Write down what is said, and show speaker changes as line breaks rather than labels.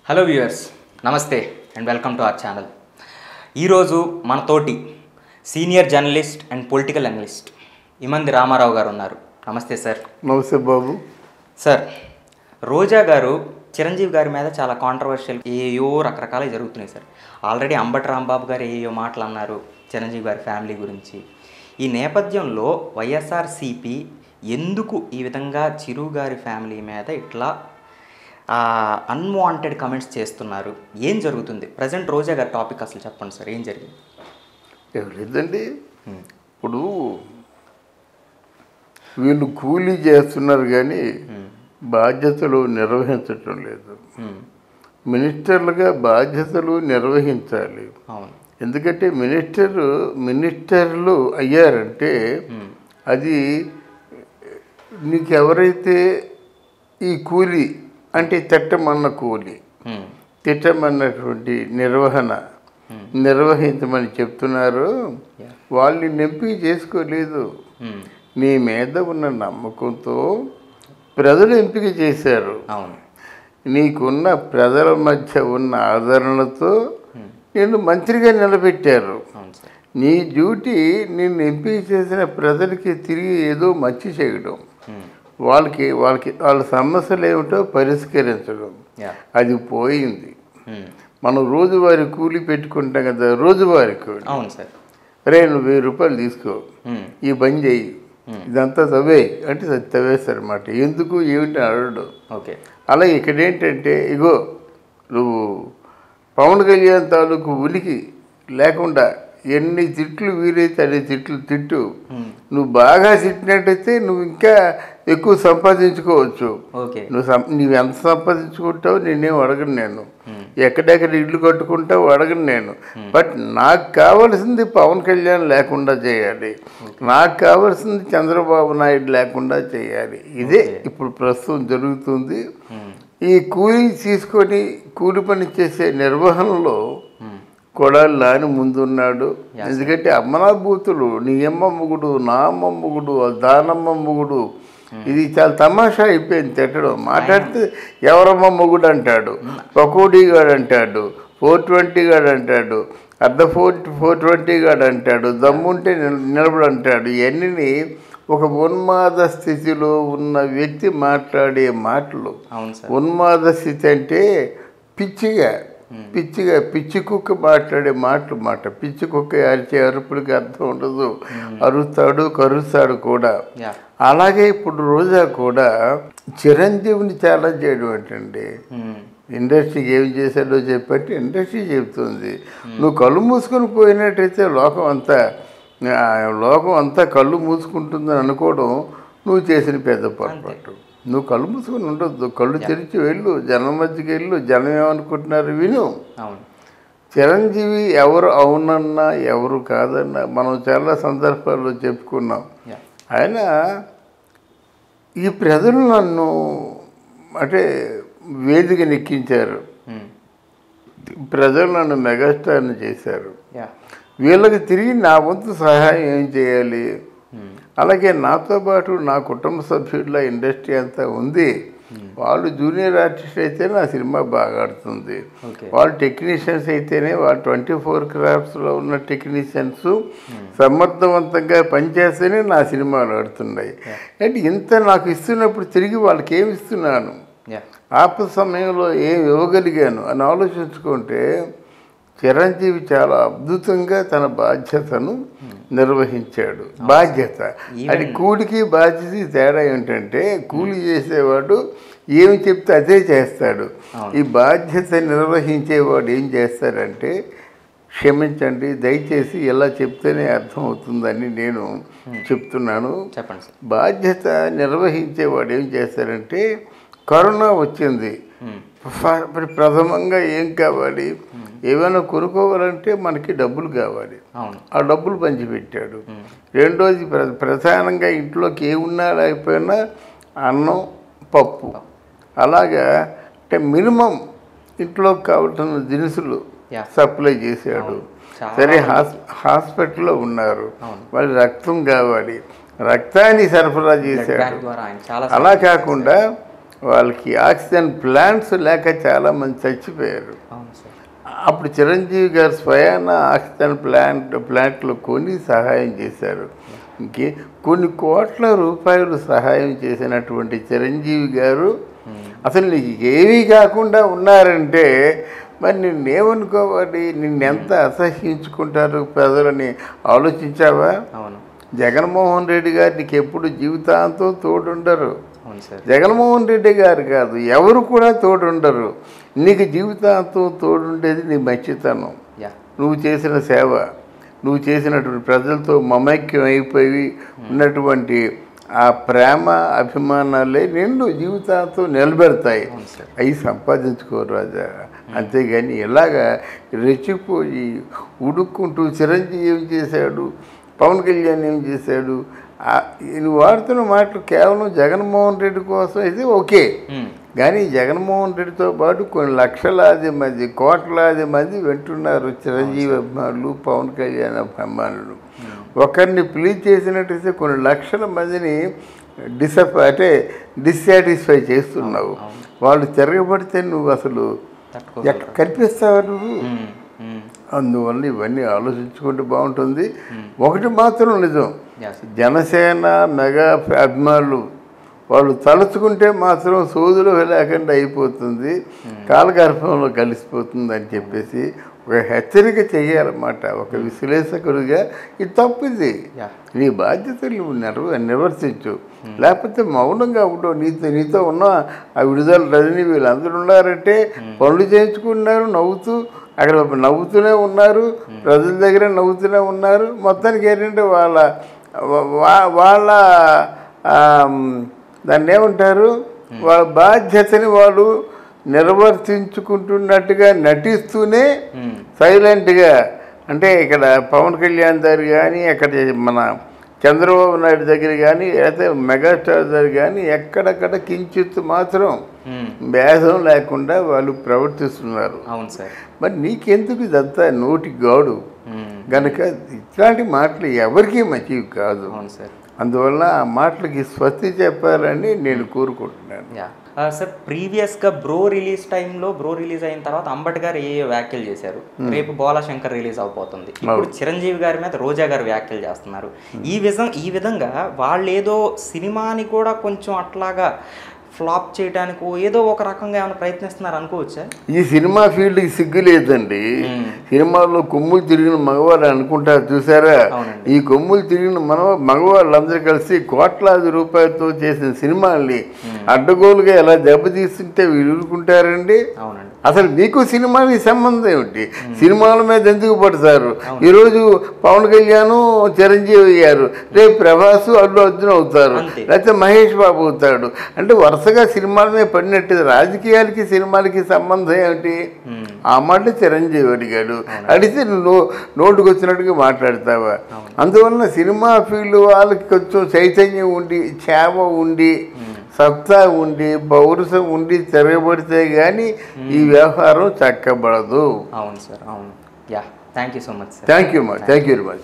Hello viewers, namaste and welcome to our channel. ఈరోజు మనతోటి senior journalist and political analyst Imandi Ramarao garu ఉన్నారు. నమస్తే సార్.
నమస్తే బాబు.
సార్, రోజా గారు చిరంజీవి గారి మీద చాలా కాంట్రవర్షియల్ ఏయో రకరకాలు జరుగుతున్నాయి సార్. ఆల్రెడీ అంబటి రాంబాబు గారు ఏయో మాటలు అన్నారు చిరంజీవి గారి ఫ్యామిలీ గురించి. ఈ నేపథ్యంలో వైఎస్ఆర్సీపీ ఎందుకు ఈ విధంగా చిరు గారి ఫ్యామిలీ మీద ఇట్లా అన్వాంటెడ్ కమెంట్స్ చేస్తున్నారు? ఏం జరుగుతుంది ప్రజెంట్? రోజా గారి టాపిక్ అసలు చెప్పండి సార్, ఏం జరిగింది?
లేదండి, ఇప్పుడు వీళ్ళు కూలీ చేస్తున్నారు కానీ బాధ్యతలు నిర్వహించటం లేదు. మినిస్టర్లుగా బాధ్యతలు నిర్వహించాలి. ఎందుకంటే మినిస్టర్లు అయ్యారంటే అది నీకు ఎవరైతే ఈ కూలీ అంటే తిట్టమన్న కూలి, తిట్టమన్నటువంటి నిర్వహించమని చెప్తున్నారు. వాళ్ళని ఎంపిక చేసుకోలేదు. నీ మీద ఉన్న నమ్మకంతో ప్రజలు ఎంపిక చేశారు. నీకున్న ప్రజల మధ్య ఉన్న ఆదరణతో నిన్ను మంత్రిగా నిలబెట్టారు. నీ డ్యూటీ నిన్ను ఎంపిక చేసిన ప్రజలకి తిరిగి ఏదో మంచి చేయడం, వాళ్ళ సమస్యలు ఏమిటో పరిష్కరించడం. అది పోయింది. మనం రోజువారీ కూలి పెట్టుకుంటాం కదా, రోజువారీ కూలి.
అవును సార్.
రే నువ్వు 1000 రూపాయలు తీసుకో, ఈ పని చెయ్యి, ఇదంతా తవ్వే అంటే తవ్వేస్తారన్నమాట. ఎందుకు ఏమిటి అడగడం. అలా ఇక్కడ ఏంటంటే, ఇగో నువ్వు పవన్ కళ్యాణ్ తాలూకు ఉనికి లేకుండా ఎన్ని తిట్లు వీలైతే అన్ని తిట్టు. నువ్వు బాగా తిట్టినట్టయితే నువ్వు ఇంకా ఎక్కువ సంపాదించుకోవచ్చు. నువ్వు ఎంత సంపాదించుకుంటావు నేనేం అడగను. నేను ఎక్కడెక్కడ ఇల్లు కట్టుకుంటావు అడగను నేను. బట్ నాకు కావాల్సింది పవన్ కళ్యాణ్ లేకుండా చేయాలి, నాకు కావాల్సింది చంద్రబాబు నాయుడు లేకుండా చేయాలి. ఇదే ఇప్పుడు ప్రస్తుతం జరుగుతుంది. ఈ కూలి తీసుకొని కూలి పని చేసే నిర్వహణలో కొడాలి నాని ముందున్నాడు. ఎందుకంటే అమ్మనాభూతులు, నీ అమ్మ మొగుడు, నా అమ్మ మొగుడు, దానమ్మ మొగుడు, ఇది చాలా తమాషా అయిపోయింది. తిట్టడం మాట్లాడితే ఎవరమ్మ మొగుడు అంటాడు, పకోడీ గాడు అంటాడు, 420 గాడు అంటాడు, 420 గాడు అంటాడు, దమ్ముంటే నిలబడు అంటాడు. ఇవన్నీ ఒక ఉన్మాద స్థితిలో ఉన్న వ్యక్తి మాట్లాడే మాటలు. ఉన్మాద స్థితి అంటే పిచ్చి కుక్క మాట్లాడే మాట. పిచ్చి కుక్క అరిచే అరుపులకి అర్థం ఉండదు, అరుస్తాడు కరుస్తాడు కూడా. అలాగే ఇప్పుడు రోజా కూడా చిరంజీవిని ఛాలెంజ్ చేయడం ఏంటండి. ఇండస్ట్రీకి ఏం చేశాడో చెప్పట్టి ఇండస్ట్రీ చెబుతుంది. నువ్వు కళ్ళు మూసుకొని పోయినట్టయితే లోకం అంతా కళ్ళు మూసుకుంటుందని అనుకోవడం నువ్వు చేసిన పెద్ద పొరపాటు. నువ్వు కళ్ళు మూసుకొని ఉండొద్దు, కళ్ళు తెరిచి వెళ్ళు, జనం మధ్యకి వెళ్ళు. జనం ఏమనుకుంటున్నారు విను. చిరంజీవి ఎవరు అవునన్నా ఎవరు కాదన్నా మనం చాలా సందర్భాల్లో చెప్పుకున్నాం. ఆయన ఈ ప్రజలు నన్ను అంటే వేదిక నెక్కించారు, ప్రజలు నన్ను మెగాస్టార్ని చేశారు. వీళ్ళకి తిరిగి నా వంతు సహాయం ఏం చేయాలి. అలాగే నాతో పాటు నా కుటుంబ సభ్యుల ఇండస్ట్రీ అంతా ఉంది. వాళ్ళు జూనియర్ ఆర్టిస్ట్ అయితేనే నా సినిమా బాగా ఆడుతుంది. వాళ్ళు టెక్నీషియన్స్ అయితేనే, వాళ్ళు 24 క్రాఫ్ట్స్లో ఉన్న టెక్నీషియన్స్ సమర్థవంతంగా పనిచేస్తేనే నా సినిమాలు ఆడుతున్నాయి. అంటే ఇంత నాకు ఇస్తున్నప్పుడు తిరిగి వాళ్ళకి ఏమి ఇస్తున్నాను, ఆపద సమయంలో ఏం ఇవ్వగలిగాను అని ఆలోచించుకుంటే చిరంజీవి చాలా అద్భుతంగా తన బాధ్యతను నిర్వహించాడు. బాధ్యత అది కూలికి బాధ్యత తేడా ఏంటంటే, కూలి చేసేవాడు ఏమి చెప్తే అదే చేస్తాడు. ఈ బాధ్యత నిర్వహించేవాడు ఏం చేస్తాడంటే, క్షమించండి దయచేసి ఎలా చెప్తేనే అర్థమవుతుందని నేను చెప్తున్నాను. బాధ్యత నిర్వహించేవాడు ఏం చేస్తాడంటే, కరోనా వచ్చింది, ప్రథమంగా ఏం కావాలి, ఏమైనా కొనుక్కోవాలంటే మనకి డబ్బులు కావాలి, ఆ డబ్బులు పంచిపెట్టాడు. రెండోది ప్రధానంగా ఇంట్లోకి ఏమున్నా లేకపోయినా అన్నం పప్పు, అలాగా అంటే మినిమం ఇంట్లోకి కావాల్సిన దినుసులు సప్లై చేశాడు. సరే హాస్పిటల్లో ఉన్నారు, వాళ్ళు రక్తం కావాలి, రక్తాన్ని సరఫరా చేశాడు. అలా కాకుండా వాళ్ళకి ఆక్సిజన్ ప్లాంట్స్ లేక చాలామంది చచ్చిపోయారు.
అవును సార్.
అప్పుడు చిరంజీవి గారు స్వయాన ఆక్సిజన్ ప్లాంట్లు కొని సహాయం చేశారు. ఇంకే కొన్ని కోట్ల రూపాయలు సహాయం చేసినటువంటి చిరంజీవి గారు అసలు నీకు ఏమీ కాకుండా ఉన్నారంటే మరి నిన్నేమనుకోవాలి, నిన్నెంత అసహ్యించుకుంటారు ప్రజలని ఆలోచించావా?
అవును.
జగన్మోహన్ రెడ్డి గారు నీకు ఎప్పుడు జీవితాంతం తోడుండరు.
అవును సార్.
జగన్మోహన్ రెడ్డి గారు కాదు, ఎవరు కూడా తోడుండరు. నీకు జీవితాంతం తోడుండేది నీ మంచితనం, నువ్వు చేసిన సేవ, నువ్వు చేసినటువంటి ప్రజలతో మమైక్యం అయిపోయి ఉన్నటువంటి ఆ ప్రేమ అభిమానాలే నిన్ను జీవితాంతం నిలబెడతాయి. అవి సంపాదించుకోరు రాజా. అంతేగాని ఇలాగా రెచ్చిపోయి ఉడుక్కుంటూ చిరంజీవి ఏం చేశాడు, పవన్ కళ్యాణ్ ఏం చేశాడు, నువ్వు వాడుతున్న మాటలు కేవలం జగన్మోహన్ రెడ్డి కోసం అయితే ఓకే, కానీ జగన్మోహన్ రెడ్డితో పాటు కొన్ని లక్షలాది మంది కోట్లాది మంది వింటున్నారు చిరంజీవి అభిమానులు, పవన్ కళ్యాణ్ అభిమానులు. ఒకరిని ప్లీజ్ చేసినట్టయితే కొన్ని లక్షల మందిని డిస్సాటిస్ఫై చేస్తున్నావు. వాళ్ళు తిరగబడితే నువ్వు అసలు ఎక్కడ కనిపిస్తావా నువ్వు? అందువల్ల ఇవన్నీ ఆలోచించుకుంటే బాగుంటుంది. ఒకటి మాత్రం నిజం, జనసేన మెగా అభిమానులు వాళ్ళు తలుచుకుంటే మాత్రం సోదులో లేకుండా అయిపోతుంది, కాలగర్భంలో కలిసిపోతుంది అని చెప్పేసి ఒక హెచ్చరిక చేయాలన్నమాట. ఒక విశ్లేషకుడిగా ఇది తప్పిది, నీ బాధ్యతలు నువ్వు నిర్వర్తించు, లేకపోతే మౌనంగా ఉండవు. నీతో ఉన్న ఆ విడుదల రజని వీళ్ళందరూ ఉన్నారంటే పనులు చేయించుకున్నారు, నవ్వుతూ అక్కడ నవ్వుతూనే ఉన్నారు, ప్రజల దగ్గర నవ్వుతూనే ఉన్నారు. మొత్తానికి ఏంటంటే వాళ్ళ దాన్ని ఏమంటారు, వాళ్ళ బాధ్యతని వాళ్ళు నిర్వర్తించుకుంటున్నట్టుగా నటిస్తూనే సైలెంట్గా, అంటే ఇక్కడ పవన్ కళ్యాణ్ దగ్గర కానీ, అక్కడ మన చంద్రబాబు నాయుడు దగ్గర కానీ, లేకపోతే మెగాస్టార్ దగ్గర కానీ ఎక్కడక్కడ కించిత్ మాత్రం భేదం లేకుండా వాళ్ళు ప్రవర్తిస్తున్నారు.
అవును సార్.
మరి నీకెందుకు ఇదంతా నోటి గాడు కనుక ఇట్లాంటి మాటలు ఎవరికీ మంచివి కాదు. అందువల్ల ఆ మాటలకి స్వస్తి చెప్పాలని నేను కోరుకుంటున్నాను.
సార్, ప్రీవియస్గా బ్రో రిలీజ్ అయిన తర్వాత అంబటి గారు ఏ వ్యాఖ్యలు చేశారు, రేపు బోలాశంకర్ రిలీజ్ అవబోతుంది, ఇప్పుడు చిరంజీవి గారి మీద రోజా గారు వ్యాఖ్యలు చేస్తున్నారు. ఈ విధంగా వాళ్ళు ఏదో సినిమాని కూడా కొంచెం అట్లాగా ఫ్లాప్ చేయడానికి ఏదో ఒక రకంగా ఏమైనా ప్రయత్నిస్తున్నారు అనుకోవచ్చా?
ఈ సినిమా ఫీల్డ్కి సిగ్గు లేదండి. సినిమాలో కొమ్ములు తిరిగిన మగవాళ్ళు అనుకుంటారు చూసారా, ఈ కొమ్ములు తిరిగిన మగవాళ్ళందరూ కలిసి కోట్లాది రూపాయలతో చేసిన సినిమాల్ని అడ్డగోలుగా ఎలా దెబ్బతీస్తుంటే వీళ్ళు ఊరుకుంటారండి? అసలు మీకు సినిమాకి సంబంధం ఏమిటి? సినిమాల మీద ఎందుకు పడతారు? ఈరోజు పవన్ కళ్యాణ్ చిరంజీవి అయ్యారు, రేపు ప్రభాస్ అల్లు అర్జున్ అవుతారు, లేకపోతే మహేష్ బాబు అవుతాడు. అంటే వరుసగా సినిమాల మీద పడినట్టు రాజకీయాలకి సినిమాలకి సంబంధం ఏమిటి? ఆ మాట చిరంజీవి అడిగాడు, అడిగితే నువ్వు నోటుకు వచ్చినట్టుగా మాట్లాడతావా? అందువలన సినిమా ఫీల్డ్ వాళ్ళకి కొంచెం చైతన్యం ఉండి, చేవ ఉండి, సత్తా ఉండి, పౌరుషం ఉండి తిరగబడితే కానీ ఈ వ్యవహారం చక్కబడదు.
అవును సార్, అవును. Thank you so much.
Thank you very much.